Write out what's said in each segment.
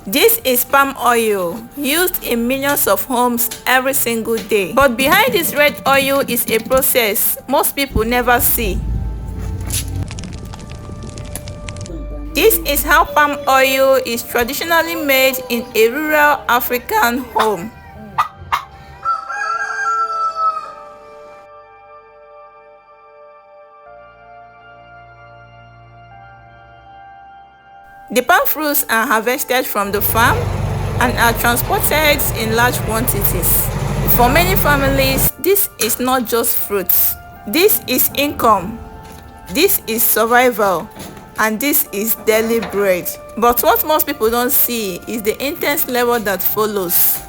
This is palm oil used in millions of homes every single day. But behind this red oil is a process most people never see. This is how palm oil is traditionally made in a rural African home. The palm fruits are harvested from the farm and are transported in large quantities. For many families, this is not just fruits. This is income, this is survival, and this is daily bread. But what most people don't see is the intense labor that follows.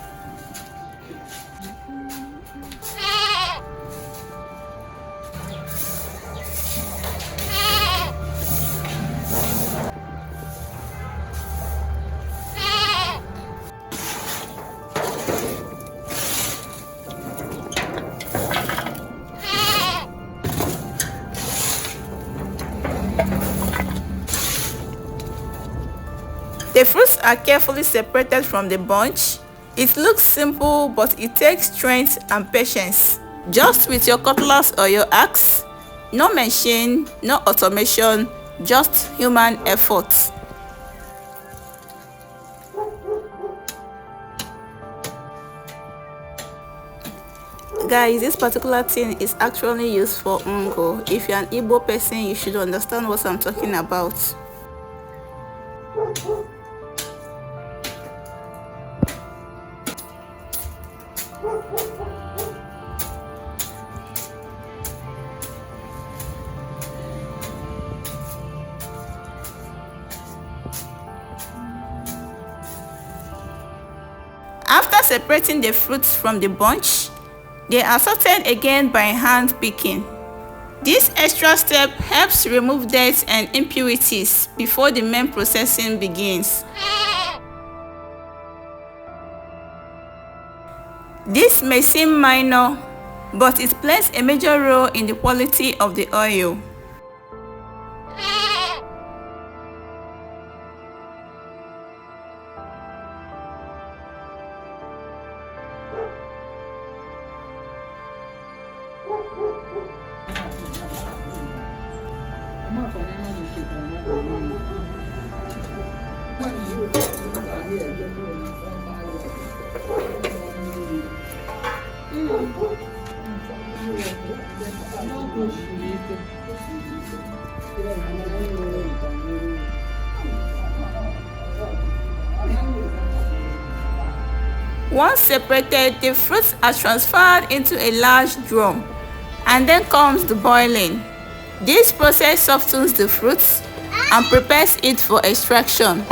The fruits are carefully separated from the bunch. It looks simple, but it takes strength and patience. Just with your cutlass or your axe. No machine, no automation, just human effort. Guys, this particular thing is actually used for ungo. If you're an Igbo person, you should understand what I'm talking about. After separating the fruits from the bunch, they are sorted again by hand picking. This extra step helps remove dirt and impurities before the main processing begins. This may seem minor, but it plays a major role in the quality of the oil. Once separated, the fruits are transferred into a large drum, and then comes the boiling. This process softens the fruits and prepares it for extraction.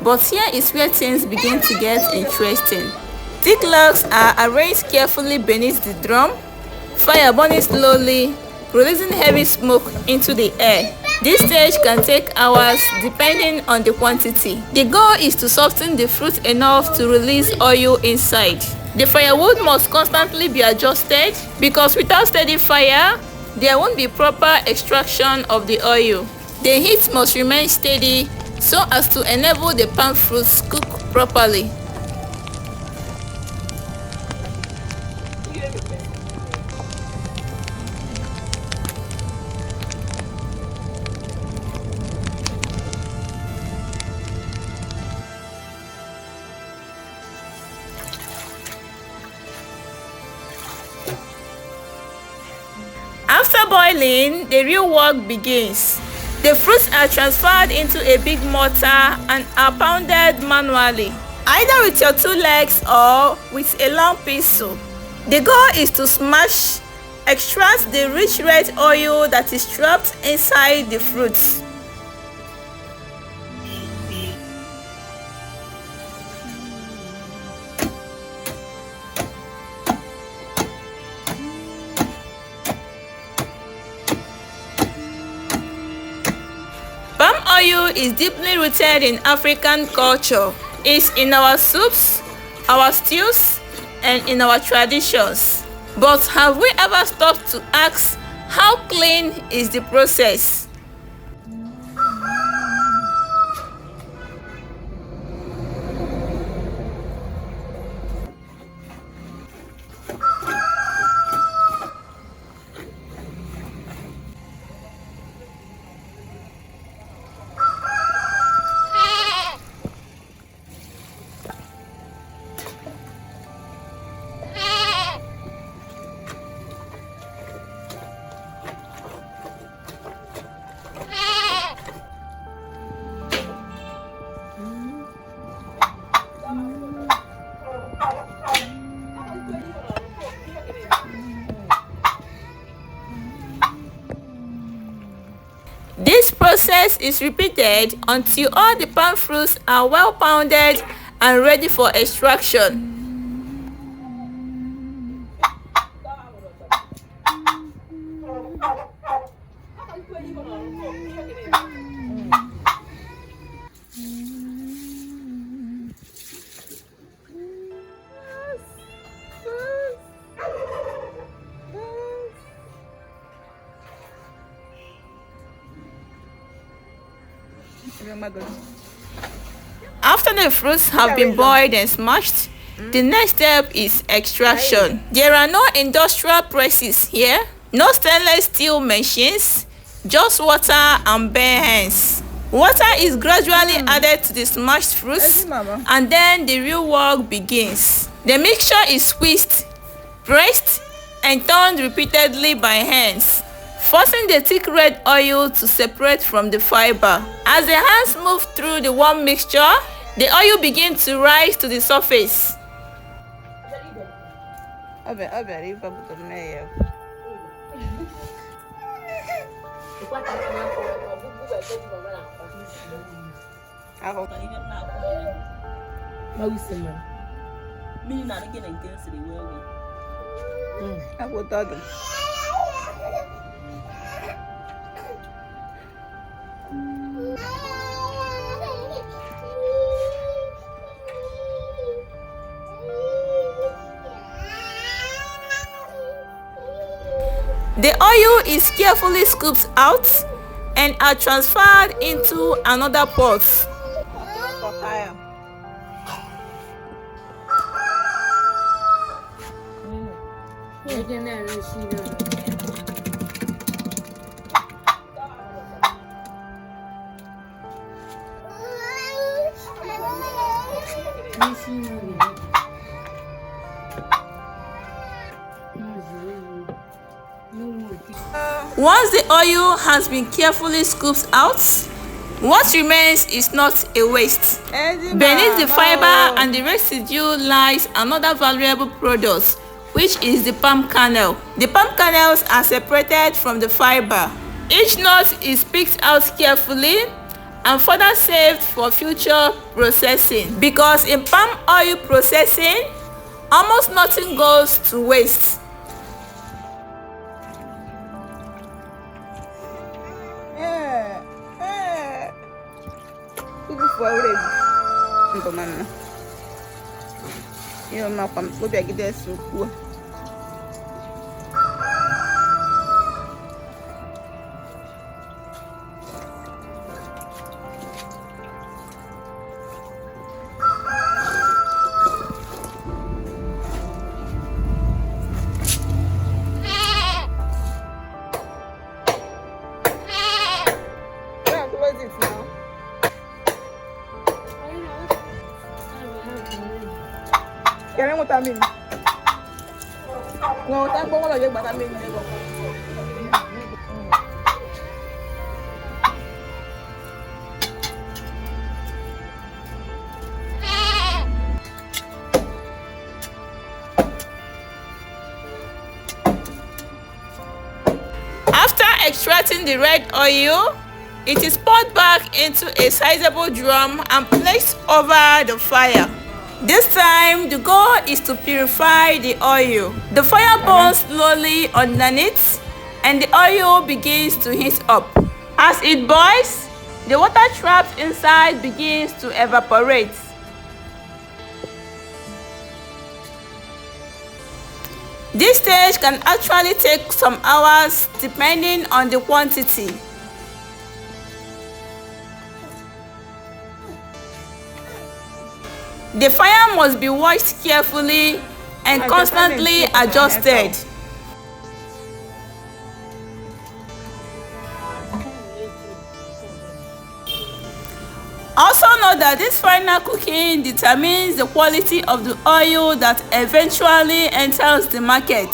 But here is where things begin to get interesting. Thick logs are arranged carefully beneath the drum, fire burning slowly, releasing heavy smoke into the air. This stage can take hours depending on the quantity. The goal is to soften the fruit enough to release oil inside. The firewood must constantly be adjusted because without steady fire, there won't be proper extraction of the oil. The heat must remain steady so as to enable the palm fruits cook properly. After boiling, the real work begins. The fruits are transferred into a big mortar and are pounded manually, either with your two legs or with a long pestle. The goal is to smash, extract the rich red oil that is trapped inside the fruits. Palm oil is deeply rooted in African culture. It's in our soups, our stews, and in our traditions. But have we ever stopped to ask how clean is the process? process is repeated until all the palm fruits are well pounded and ready for extraction. After the fruits have been boiled and smashed, the next step is extraction. There are no industrial presses here, no stainless steel machines, just water and bare hands. Water is gradually added to the smashed fruits, and then the real work begins. The mixture is squeezed, pressed, and turned repeatedly by hands, forcing the thick red oil to separate from the fiber. As the hands move through the warm mixture, the oil begins to rise to the surface. The oil is carefully scooped out and are transferred into another pot. Once the oil has been carefully scooped out, what remains is not a waste. Beneath the fiber and the residue lies another valuable product, which is the palm kernel. The palm kernels are separated from the fiber. Each nut is picked out carefully and further saved for future processing, because in palm oil processing, almost nothing goes to waste. After extracting the red oil, it is poured back into a sizable drum and placed over the fire. This time, the goal is to purify the oil. The fire burns slowly underneath, and the oil begins to heat up. As it boils, the water trapped inside begins to evaporate. This stage can actually take some hours depending on the quantity. The fire must be watched carefully and constantly adjusted. Also note that this final cooking determines the quality of the oil that eventually enters the market.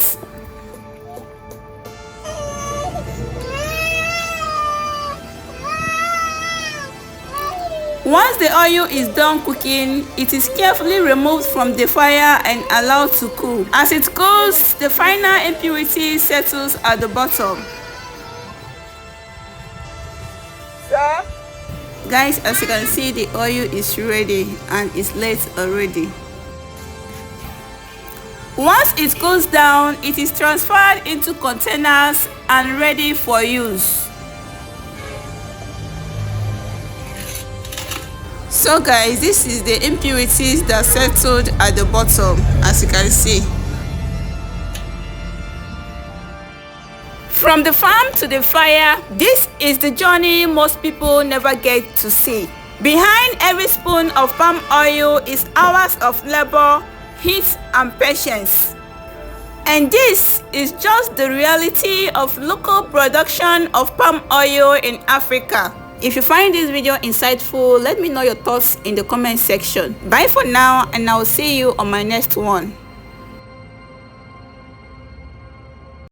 Once the oil is done cooking, it is carefully removed from the fire and allowed to cool. As it cools, the final impurity settles at the bottom. Sir? Guys, as you can see, the oil is ready and it's late already. Once it cools down, it is transferred into containers and ready for use. So guys, this is the impurities that settled at the bottom, as you can see. From the farm to the fire, this is the journey most people never get to see. Behind every spoon of palm oil is hours of labor, heat and patience. And this is just the reality of local production of palm oil in Africa. If you find this video insightful, let me know your thoughts in the comment section. Bye for now, and I'll see you on my next one.